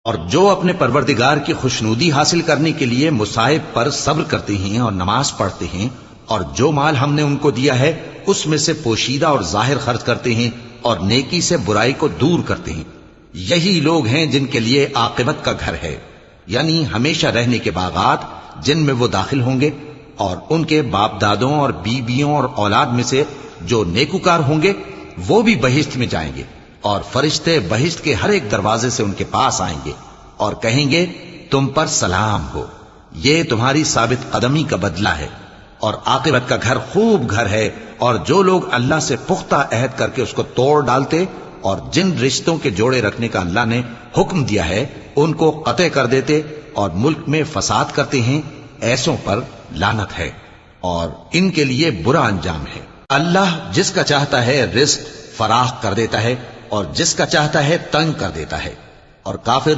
اور جو اپنے پروردگار کی خوشنودی حاصل کرنے کے لیے مصائب پر صبر کرتے ہیں اور نماز پڑھتے ہیں، اور جو مال ہم نے ان کو دیا ہے اس میں سے پوشیدہ اور ظاہر خرچ کرتے ہیں اور نیکی سے برائی کو دور کرتے ہیں، یہی لوگ ہیں جن کے لیے عاقبت کا گھر ہے، یعنی ہمیشہ رہنے کے باغات جن میں وہ داخل ہوں گے، اور ان کے باپ دادوں اور بیویوں اور اولاد میں سے جو نیکوکار ہوں گے وہ بھی بہشت میں جائیں گے، اور فرشتے بہشت کے ہر ایک دروازے سے ان کے پاس آئیں گے اور کہیں گے تم پر سلام ہو، یہ تمہاری ثابت قدمی کا بدلہ ہے، اور عاقبت کا گھر خوب گھر ہے۔ اور جو لوگ اللہ سے پختہ عہد کر کے اس کو توڑ ڈالتے اور جن رشتوں کے جوڑے رکھنے کا اللہ نے حکم دیا ہے ان کو قطع کر دیتے اور ملک میں فساد کرتے ہیں، ایسوں پر لعنت ہے اور ان کے لیے برا انجام ہے۔ اللہ جس کا چاہتا ہے رزق فراخ کر دیتا ہے اور جس کا چاہتا ہے تنگ کر دیتا ہے، اور کافر